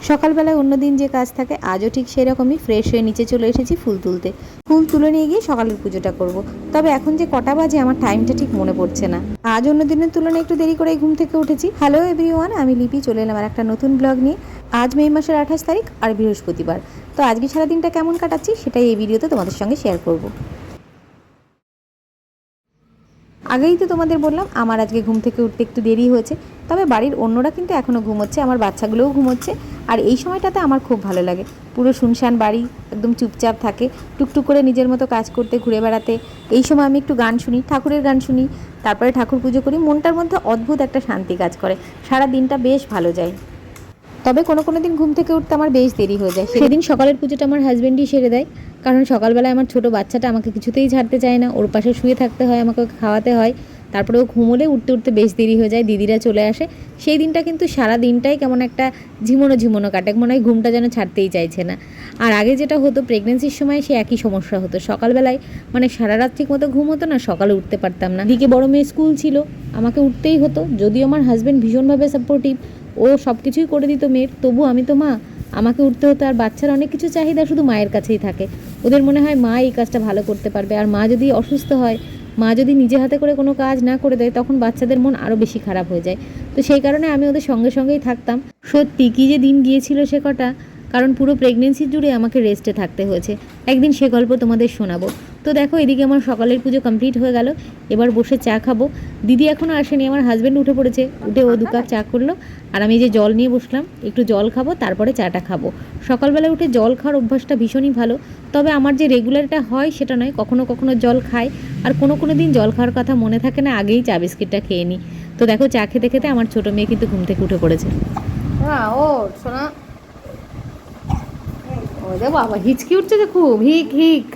সকালবেলায় অন্যদিন যে কাজ থাকে আজও ঠিক সেরকমই ফ্রেশ হয়ে নিচে চলে এসেছি ফুল তুলতে। ফুল তুলে নিয়ে গিয়ে সকালের পুজোটা করব। তবে এখন যে কটা বাজে আমার টাইমটা ঠিক মনে পড়ছে না। আজ অন্য দিনের তুলনায় একটু দেরি করে ঘুম থেকে উঠেছি। হ্যালো এভরিওয়ান, আমি লিপি চলে এলাম আর একটা নতুন ব্লগ নিয়ে। আজ মে মাসের 28 তারিখ আর বৃহস্পতিবার। তো আজকে সারাদিনটা কেমন কাটাচ্ছি সেটাই এই ভিডিওতে তোমাদের সঙ্গে শেয়ার করব। আগেই তো তোমাদের বললাম আমার আজকে ঘুম থেকে উঠতে একটু দেরি হয়েছে। তবে বাড়ির অন্যরা কিন্তু এখনও ঘুমোচ্ছে, আমার বাচ্চাগুলোও ঘুমোচ্ছে। আর এই সময়টাতে আমার খুব ভালো লাগে, পুরো শুনশান বাড়ি, একদম চুপচাপ থাকে, টুকটুক করে নিজের মতো কাজ করতে, ঘুরে বেড়াতে। এই সময় আমি একটু গান শুনি, ঠাকুরের গান শুনি, তারপরে ঠাকুর পুজো করি। মনটার মধ্যে অদ্ভুত একটা শান্তি কাজ করে, সারা দিনটা বেশ ভালো যায়। তবে কোনো দিন ঘুম থেকে উঠতে আমার বেশ দেরি হয়ে যায়। সেদিন সকালের পুজোটা আমার হাজব্যান্ডই সেরে দেয়, কারণ সকালবেলায় আমার ছোটো বাচ্চাটা আমাকে কিছুতেই ছাড়তে চায় না, ওর পাশে শুয়ে থাকতে হয়, আমাকে খাওয়াতে হয়। তারপরে ও ঘুমোলে উঠতে উঠতে বেশ দেরি হয়ে যায়, দিদিরা চলে আসে। সেই দিনটা কিন্তু সারা দিনটাই কেমন একটা ঝিমোনো কাটে, মনে হয় ঘুমটা যেন ছাড়তেই চাইছে না। আর আগে যেটা হতো প্রেগনেন্সির সময় সে একই সমস্যা হতো, সকালবেলায় মানে সারা রাত ঠিক মতো ঘুম হতো না, সকালে উঠতে পারতাম না। দিকে বড় মেয়ে স্কুল ছিল, আমাকে উঠতেই হতো। যদিও আমার হাজব্যান্ড ভীষণভাবে সাপোর্টিভ, ও সব কিছুই করে দিত মেয়ের, তবু আমি তো মা, আমাকে উঠতে হতো। আর বাচ্চার অনেক কিছু চাহিদা শুধু মায়ের কাছেই থাকে, ওদের মনে হয় মা এই কাজটা ভালো করতে পারবে। আর মা যদি অসুস্থ হয়, মা যদি নিজে হাতে করে কোনো কাজ না করে দেয়, তখন বাচ্চাদের মন আরও বেশি খারাপ হয়ে যায়। তো সেই কারণে আমি ওদের সঙ্গেই থাকতাম। সত্যি কী যে দিন গিয়েছিল সে কটা, কারণ পুরো প্রেগনেন্সি জুড়ে আমাকে রেস্টে থাকতে হয়েছে। একদিন সে গল্প তোমাদের শোনাবো। তো দেখো এদিকে আমার সকালের পুজো কমপ্লিট হয়ে গেল, এবার বসে চা খাবো। দিদি এখনও আসেনি, আমার হাজব্যান্ড উঠে পড়েছে, উঠে ও 2 কাপ চা করলো। আর আমি যে জল নিয়ে বসলাম, একটু জল খাবো তারপরে চাটা খাবো। সকালবেলা উঠে জল খাওয়ার অভ্যাসটা ভীষণই ভালো। তবে আমার যে রেগুলারটা হয় সেটা নয়, কখনো জল খাই। আর কোনো দিন জল খাওয়ার কথা মনে থাকে না, আগেই চা বিস্কিটটা খেয়ে নিই। তো দেখো চা খেতে খেতে আমার ছোটো মেয়ে কিন্তু ঘুম থেকে উঠে পড়েছে। হ্যাঁ ও শোনা, ও দে বাবা হিচকি উঠছে যে খুব, হিক হিক।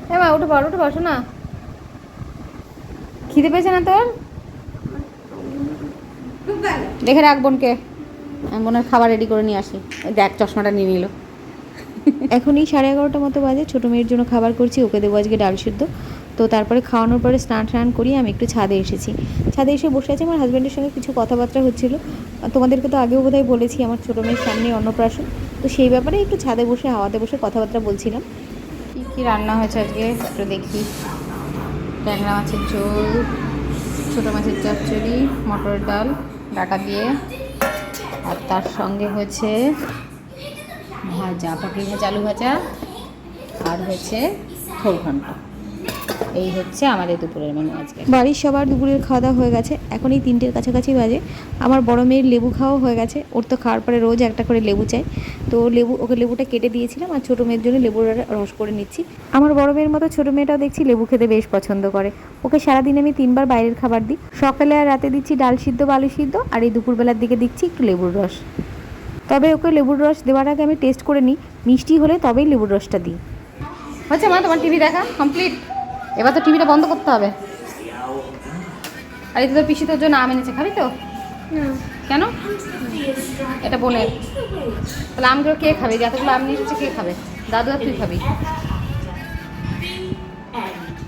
হ্যাঁ মা উঠে বসো না, খিদে পেয়েছে না তোর? দেখে রাখ বোনকে, আমি বোনের খাবার রেডি করে নিয়ে আসি। দেখ চশমাটা নিয়ে নিল। এখন এই 11:30 মতো বাজে, ছোটো মেয়ের জন্য খাবার করছি, ওকে দেবো আজকে ডাল সিদ্ধ। তো তারপরে খাওয়ানোর পরে স্নান করিয়ে আমি একটু ছাদে এসেছি। ছাদে এসে বসে আছি, আমার হাজব্যান্ডের সঙ্গে কিছু কথাবার্তা হচ্ছিলো। তোমাদেরকে তো আগেও বোধহয় বলেছি আমার ছোটো মেয়ের সামনে অন্নপ্রাশন, তো সেই ব্যাপারে একটু ছাদে বসে হাওয়াতে বসে কথাবার্তা বলছিলাম। কী রান্না হয়েছে আজকে একটু দেখি। ট্যাংরা মাছের ঝোল, ছোটো মাছের চচ্চড়ি, মটরের ডাল ডাটা দিয়ে, আর তার সঙ্গে হয়েছে ভাজা, পটল ভাজা, আলু ভাজা, আর হয়েছে থোড় ঘন্ট। এই হচ্ছে আমাদের দুপুরের মেনু আজকে। বাড়ির সবার দুপুরের খাওয়া দাওয়া হয়ে গেছে, এখন এই 3টের কাছাকাছি বাজে। আমার বড় মেয়ের লেবু খাওয়া হয়ে গেছে, ওর তো খাওয়ার পরে রোজ একটা করে লেবু চাই। তো ওকে লেবুটা কেটে দিয়েছিলাম, আর ছোটো মেয়ের জন্য লেবুর রস করে নিচ্ছি। আমার বড় মেয়ের মতো ছোটো মেয়েটাও দেখছি লেবু খেতে বেশ পছন্দ করে। ওকে সারাদিন আমি 3বার বাইরের খাবার দিই, সকালে আর রাতে দিচ্ছি ডাল সিদ্ধ বা আলু সিদ্ধ, আর এই দুপুরবেলার দিকে দিচ্ছি একটু লেবুর রস। তবে ওকে লেবুর রস দেওয়ার আগে আমি টেস্ট করে নিই, মিষ্টি হলে তবেই লেবুর রসটা দিই। হচ্ছে মা তোমার টিভি দেখা কমপ্লিট, এবার তো টিভিটা বন্ধ করতে হবে। আর এই তো তোর পিসি তোর জন্য আম এনেছে, খাবি তো? কেন? এটা বোনের, তাহলে আমগুলো কে খাবে? যতগুলো আম নিয়ে এসেছে কে খাবে? দাদু আর তুই খাবি।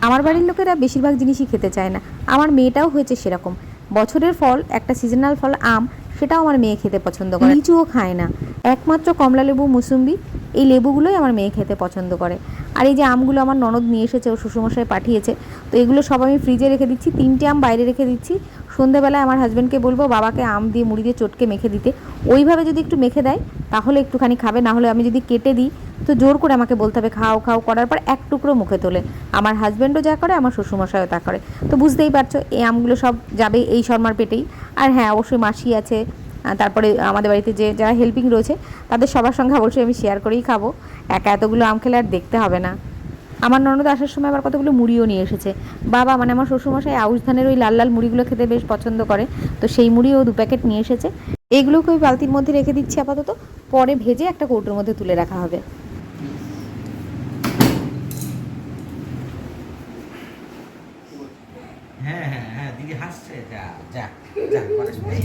আমার বাড়ির লোকেরা বেশিরভাগ জিনিসই খেতে চায় না, আমার মেয়েটাও হয়েছে সেরকম। বছরের ফল, একটা সিজনাল ফল আম, সেটাও আমার মেয়ে খেতে পছন্দ করে। লিচুও খায় না, একমাত্র কমলা লেবু, মুসুম্বি, এই লেবুগুলোই আমার মেয়ে খেতে পছন্দ করে। আর এই যে আমগুলো আমার ননদ নিয়ে এসেছে, ও শ্বশুরমশাই পাঠিয়েছে, তো এগুলো সব আমি ফ্রিজে রেখে দিচ্ছি। 3টে আম বাইরে রেখে দিচ্ছি। সন্ধ্যাবেলায় আমার হাজব্যান্ডকে বলবো বাবাকে আম দিয়ে মুড়ি দিয়ে চটকে মেখে দিতে, ওইভাবে যদি একটু মেখে দেয় তাহলে একটুখানি খাবে। না হলে আমি যদি কেটে দিই তো জোর করে আমাকে বলতে হবে খাও খাও, করার পর এক টুকরো মুখে তোলে। আমার হাজব্যান্ডও যা করে, আমার শ্বশুরমশাইও তা করে। তো বুঝতেই পারছো এই আমগুলো সব যাবে এই শর্মার পেটেই। আর হ্যাঁ, অবশ্যই মাসি আছে, তারপরে আমাদের বাড়িতে যারা হেল্পিং রয়েছে তাদের সবার সঙ্গে অবশ্যই আমি শেয়ার করেই খাবো। একা এতগুলো আম খেলে আর দেখতে হবে না। আমার ননদ আসার সময় আবার কতগুলো মুড়িও নিয়ে এসেছে। বাবা মানে আমার শ্বশুরমশাই আউশ ধানের ওই লাল লাল মুড়িগুলো খেতে বেশ পছন্দ করে, তো সেই মুড়িও 2 প্যাকেট নিয়ে এসেছে। এইগুলোকে ওই বালতির মধ্যে রেখে দিচ্ছি আপাতত, পরে ভেজে একটা কৌটোর মধ্যে তুলে রাখা হবে।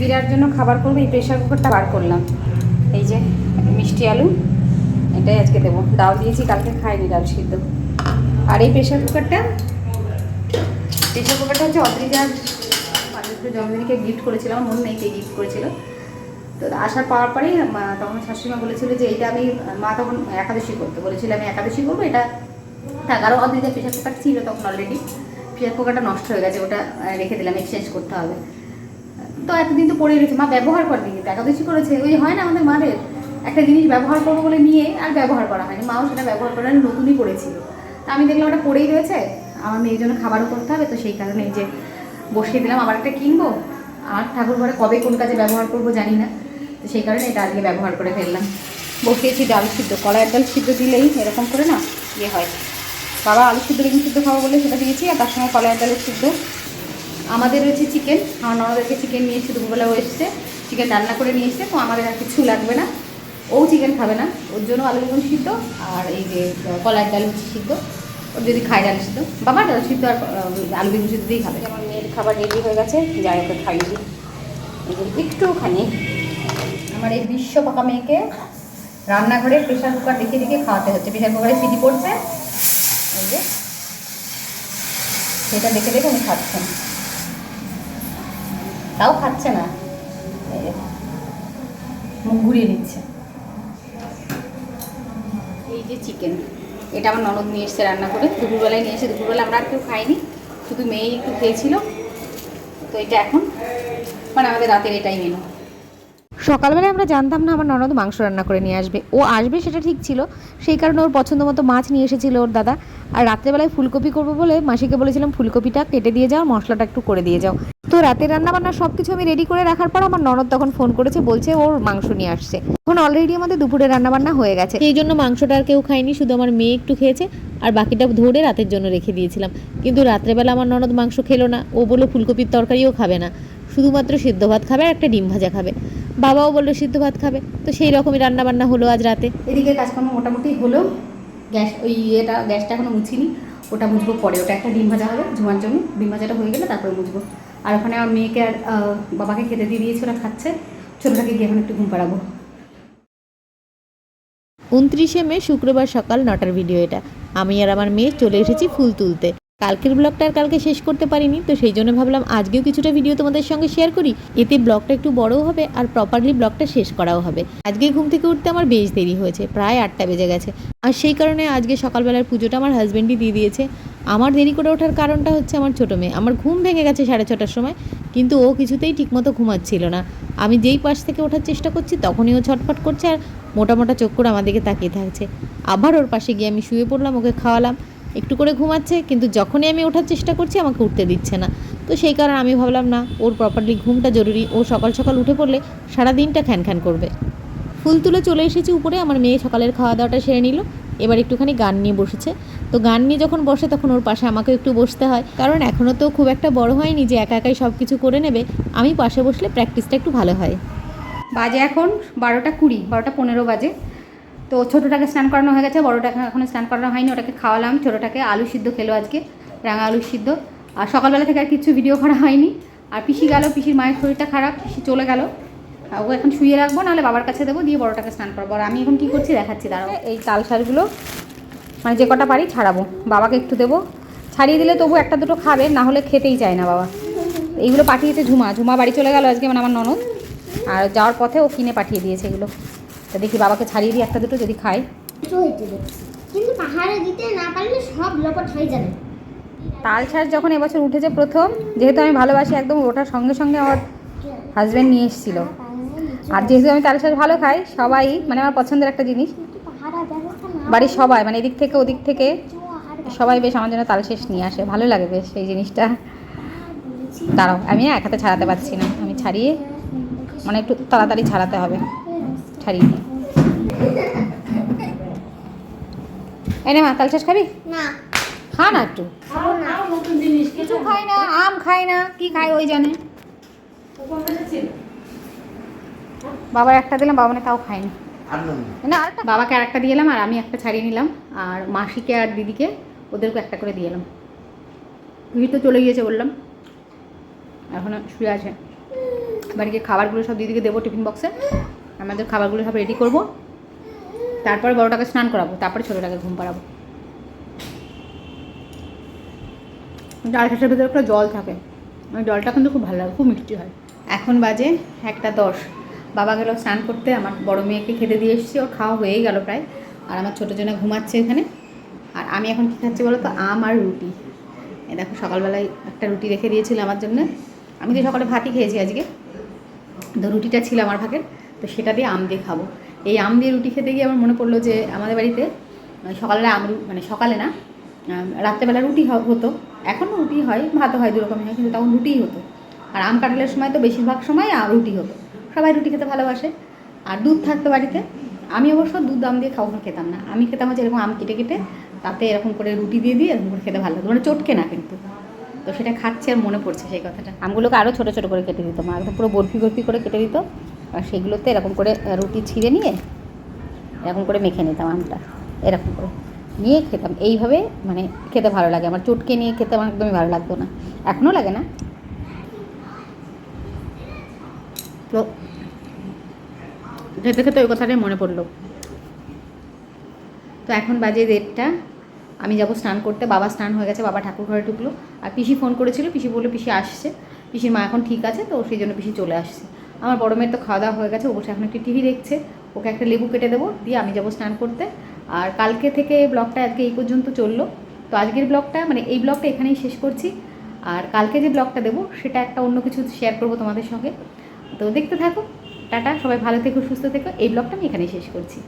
বিরার জন্য খাবার করবো, এই প্রেশার কুকারটা বার করলাম। এই যে মিষ্টি আলু, এটাই আজকে দেবো। ডাল দিয়েছি, কালকে খাইনি ডাল সিদ্ধ। আর এই প্রেশার কুকারটা হচ্ছে অদ্রিজার জন্মদিনকে গিফট করেছিলাম, মনে নেই কে গিফট করেছিল। তো আসার পাওয়ার পরেই তখন শাশুড়িমা বলেছিল যে এইটা আমি, মা তখন একাদশী করতে বলেছিল, আমি একাদশী করবো এটা থাক। আরও অদ্রিজা প্রেশার কুকার ছিল তখন অলরেডি, প্রেশার কুকারটা নষ্ট হয়ে গেছে, ওটা রেখে দিলাম, এক্সচেঞ্জ করতে হবে। তো এতদিন তো পড়ে রয়েছে, মা ব্যবহার করেনি, কিন্তু একাদশী করেছে, ওই হয় না আমাদের মাদের একটা জিনিস ব্যবহার করবো বলে নিয়ে আর ব্যবহার করা হয়নি, মাও সেটা ব্যবহার করার নতুনই করেছিল। তা আমি দেখলাম ওটা পড়েই রয়েছে, আমার মেয়ের জন্য খাবারও করতে হবে, তো সেই কারণে এই যে বসিয়ে দিলাম, আবার একটা কিনবো। আর ঠাকুর ঘরে কবে কোন কাজে ব্যবহার করবো জানি না, তো সেই কারণে এটা আজকে ব্যবহার করে ফেললাম। বসিয়েছি ডাল সিদ্ধ, কলাইয়ের ডাল সিদ্ধ দিলেই এরকম করে না ইয়ে হয়। বাবা আলু সিদ্ধ বেগুন সিদ্ধ খাবো বলে সেটা দিয়েছি, আর তার সঙ্গে কলাইয়ের ডালের সিদ্ধ। আমাদের রয়েছে চিকেন, আমার ননদেরকে চিকেন নিয়ে এসে দুপুরবেলাও এসছে, চিকেন রান্না করে নিয়ে এসছে, তো আমাদের আর কিছু লাগবে না, ও চিকেন খাবে না, ওর জন্য আলু বেগুন সিদ্ধ আর এই যে কলাইয়ের ডাল হচ্ছে সিদ্ধ, ওর যদি খায় ডাল সিদ্ধ, বাবা ডাল সিদ্ধ আর আলু বেগুন সিদ্ধ দিয়েই খাবে। আমার মেয়ের খাবার রেডি হয়ে গেছে, যাই ওকে খাইয়ে দিই একটুখানি। আমার এই বিশ্ব পাকা মেয়েকে রান্নাঘরে প্রেশার কুকার দেখিয়ে দেখিয়ে খাওয়াতে হচ্ছে, প্রেশার কুকারে সিটি পড়ছে, এই যে সেটা দেখে দেখে আমি খাচ্ছেন, তাও খাচ্ছে না, মুখ ঘুরিয়ে নিচ্ছে। এই যে চিকেন, এটা আমার ননদ নিয়ে এসছে রান্না করে, দুপুরবেলায় নিয়ে এসে, দুপুরবেলা আমরা আর কেউ খাইনি, শুধু মেয়েই একটু খেয়েছিল। তো এটা এখন মানে আমাদের রাতের এটাই মেনু। সকালবেলায় আমরা জানতাম না আমার ননদ মাংস রান্না করে নিয়ে আসবে, ও আসবে সেটা ঠিক ছিল, সেই কারণে ওর পছন্দ মতো মাছ নিয়ে এসেছিল ওর দাদা। আর রাত্রেবেলায় ফুলকপি করবো বলে মাসিকে বলেছিলাম ফুলকপিটা কেটে দিয়ে যাও, মশলাটা একটু করে দিয়ে যাও। তো রাতের রান্নাবান্না সব কিছু আমি রেডি করে রাখার পর আমার ননদ তখন ফোন করেছে, বলছে ওর মাংস নিয়ে আসছে। এখন অলরেডি আমাদের দুপুরে রান্নাবান্না হয়ে গেছে, সেই জন্য মাংসটা আর কেউ খায়নি, শুধু আমার মেয়ে একটু খেয়েছে, আর বাকিটা ধরে রাতের জন্য রেখে দিয়েছিলাম। কিন্তু রাত্রেবেলা আমার ননদ মাংস খেলো না, ও বললো ফুলকপির তরকারিও খাবে না, শুধুমাত্র সিদ্ধ ভাত খাবে আর একটা ডিম ভাজা খাবে। বাবাও বললো সিদ্ধ ভাত খাবে, তো সেই রকমই রান্নাবান্না হলো আজ রাতে। এদিকে কাজকর্ম মোটামুটি হলো, গ্যাস ওই গ্যাসটা এখনও মুছিনি, ওটা মুছবো পরে, ওটা একটা ডিম ভাজা হবে ঝুমার জন্য, ডিম ভাজাটা হয়ে গেলে তারপরে মুছবো। আর ওখানে আমার মেয়েকে আর বাবাকে খেতে দিয়ে দিয়েছে, ওরা খাচ্ছে, ছোটোটাকে গিয়ে এখন একটু ঘুম পাড়াবো। 29শে মে শুক্রবার সকাল 9টার ভিডিও এটা। আমি আর আমার মেয়ে চলে এসেছি ফুল তুলতে। কালকের ব্লগটা আর কালকে শেষ করতে পারিনি, তো সেই জন্য ভাবলাম আজকেও কিছুটা ভিডিও তোমাদের সঙ্গে শেয়ার করি, এতে ব্লগটা একটু বড়ও হবে আর প্রপারলি ব্লগটা শেষ করাও হবে। আজকে ঘুম থেকে উঠতে আমার বেশ দেরি হয়েছে, প্রায় 8টা বেজে গেছে, আর সেই কারণে আজকে সকালবেলার পুজোটা আমার হাজব্যান্ডই দিয়ে দিয়েছে। আমার দেরি করে ওঠার কারণটা হচ্ছে আমার ছোটো মেয়ে, আমার ঘুম ভেঙে গেছে 6:30টার সময়, কিন্তু ও কিছুতেই ঠিকমতো ঘুমাচ্ছিল না। আমি যেই পাশ থেকে ওঠার চেষ্টা করছি তখনই ও ছটফট করছে আর মোটা মোটা চোখ করে আমার দিকে তাকিয়ে থাকছে। আবার ওর পাশে গিয়ে আমি শুয়ে পড়লাম, ওকে খাওয়ালাম, একটু করে ঘুমাচ্ছে, কিন্তু যখনই আমি ওঠার চেষ্টা করছি আমাকে উঠতে দিচ্ছে না। তো সেই কারণে আমি ভাবলাম না, ওর প্রপারলি ঘুমটা জরুরি, ও সকাল সকাল উঠে পড়লে সারা দিনটা খ্যান খ্যান করবে। ফুল তুলে চলে এসেছি উপরে, আমার মেয়ে সকালের খাওয়া দাওয়াটা সেরে নিল, এবার একটুখানি গান নিয়ে বসেছে। তো গান নিয়ে যখন বসে তখন ওর পাশে আমাকেও একটু বসতে হয়, কারণ এখনও তো খুব একটা বড় হয়নি যে একা একাই সব কিছু করে নেবে, আমি পাশে বসলে প্র্যাকটিসটা একটু ভালো হয়। বাজে এখন 12:20, 12:15 বাজে। তো ছোটোটাকে স্নান করানো হয়ে গেছে, বড়োটাকে এখনও স্নান করানো হয়নি, ওটাকে খাওয়ালাম। ছোটোটাকে আলু সিদ্ধ খেলো আজকে, রাঙা আলু সিদ্ধ। আর সকালবেলা থেকে আর কিছু ভিডিও করা হয়নি। আর পিসি গেল, পিসির মায়ের শরীরটা খারাপ, পিসি চলে গেল, ও এখন শুয়ে রাখবো, নাহলে বাবার কাছে দেবো, দিয়ে বড়োটাকে স্নান করবো। আর আমি এখন কী করছি দেখাচ্ছি, দাঁড়াও। এই তাল শাঁসগুলো মানে যে কটা পারি ছাড়াবো, বাবাকে একটু দেবো, ছাড়িয়ে দিলে তবু একটা দুটো খাবে, না হলে খেতেই চায় না বাবা। এইগুলো পাঠিয়েছে ঝুমা বাড়ি চলে গেল আজকে, মানে আমার ননদ, আর যাওয়ার পথে ও কিনে পাঠিয়ে দিয়েছে এগুলো। তো দেখি বাবাকে ছাড়িয়ে দিই একটা দুটো, যদি খায়। কিন্তু পাহাড়ে দিতে না পারলে সব লোপট হয়ে যাবে। তাল শাঁস যখন এবছর উঠেছে প্রথম, যেহেতু আমি ভালোবাসি একদম, ওটার সঙ্গে সঙ্গে আমার হাজব্যান্ড নিয়ে এসেছিল। আর যেহেতু আমি তাল শাঁস ভালো খাই, সবাই মানে আমার পছন্দের একটা জিনিস, বাড়ির সবাই মানে এদিক থেকে ওদিক থেকে সবাই বেশ আমার জন্য তাল শাঁস নিয়ে আসে, ভালো লাগে বেশ এই জিনিসটা। দাঁড়াও, আমি না এক হাতে ছাড়াতে পারছি না, আমি ছাড়িয়ে মানে একটু তাড়াতাড়ি ছাড়াতে হবে, ছাড়িয়ে নিই। এই না মা, তাল শাঁস খাবি? না, খা না একটু। কিছু খাই না, আম খাই না, কি খাই ওই জানে। বাবার একটা দিলাম, বাবা মানে তাও খায়নি না, আরেকটা বাবাকে আর একটা দিয়ে এলাম, আর আমি একটা ছাড়িয়ে নিলাম, আর মাসিকে আর দিদিকে ওদেরকে একটা করে দিয়ে এলাম। তুই তো চলে গিয়েছে বললাম, এখন শুয়ে আছে। বাড়িতে খাবারগুলো সব দিদিকে দেবো টিফিন বক্সে, আমাদের খাবারগুলো সব রেডি করবো, তারপরে বড়োটাকে স্নান করাবো, তারপরে ছোটোটাকে ঘুম পাড়াবো। ডাল শাঁসের ভেতরে একটা জল থাকে, ওই জলটা কিন্তু খুব ভালো লাগে, খুব মিষ্টি হয়। এখন বাজে 1:10, বাবা গেল স্নান করতে, আমার বড় মেয়েকে খেতে দিয়ে এসেছি, ওর খাওয়া হয়েই গেল প্রায়। আর আমার ছোটো জনা ঘুমাচ্ছে এখানে। আর আমি এখন কী খাচ্ছি বলো তো, আম আর রুটি। এ দেখো সকালবেলায় একটা রুটি রেখে দিয়েছিল আমার জন্য। আমি তো সকালে ভাতই খেয়েছি আজকে, তো রুটিটা ছিল আমার ভাগের, তো সেটা দিয়ে আম দিয়ে খাবো। এই আম দিয়ে রুটি খেতে গিয়ে আমার মনে পড়লো যে আমাদের বাড়িতে সকালে মানে সকালে না, রাত্রেবেলা রুটি হতো। এখনও রুটি হয়, ভাতও হয়, দুরকমই হয়, কিন্তু তখন রুটিই হতো। আর আম কাঁঠালের সময় তো বেশিরভাগ সময় রুটি হতো, সবাই রুটি খেতে ভালোবাসে। আর দুধ থাকতো বাড়িতে। আমি অবশ্য দুধ আম দিয়ে খাওয়া খেতাম না, আমি খেতাম হচ্ছে এরকম আম কেটে কেটে তাতে এরকম করে রুটি দিয়ে দিয়ে এরকম করে খেতে ভালো লাগতো, মানে চটকে না কিন্তু। তো সেটা খাচ্ছে আর মনে পড়ছে সেই কথাটা। আমগুলোকে আরও ছোটো ছোটো করে কেটে দিত মা, একদম পুরো বরফি বরফি করে কেটে দিত। আর সেগুলোতে এরকম করে রুটি ছিঁড়ে নিয়ে এরকম করে মেখে নিতাম আমটা, এরকম করে নিয়ে খেতাম। এইভাবে মানে খেতে ভালো লাগে আমার, চটকে নিয়ে খেতে আমার একদমই ভালো লাগতো না, এখনও লাগে না। তো খেতে খেতে ওই কথাটাই মনে পড়লো। তো এখন বাজে 1:30, আমি যাব স্নান করতে। বাবা স্নান হয়ে গেছে, বাবা ঠাকুর ঘরে ঢুকলো। আর পিসি ফোন করেছিল, পিসি বললো পিসি আসছে, পিসির মা এখন ঠিক আছে, তো সেই জন্য পিসি চলে আসছে। আমার বড় মেয়ের তো খাওয়া দাওয়া হয়ে গেছে, ও বসে এখন একটি টিভি দেখছে। ওকে একটা লেবু কেটে দেবো, দিয়ে আমি যাবো স্নান করতে। আর কালকে থেকে ব্লগটা আজকে এই পর্যন্ত চললো। তো আজকের ব্লগটা মানে এই ব্লগটা এখানেই শেষ করছি। আর কালকে যে ব্লগটা দেবো সেটা একটা অন্য কিছু শেয়ার করবো তোমাদের সঙ্গে। তো দেখতে থাকো। টাটা, সবাই ভালো থেকো, সুস্থ থেকো। এই ব্লগটা আমি এখানেই শেষ করছি।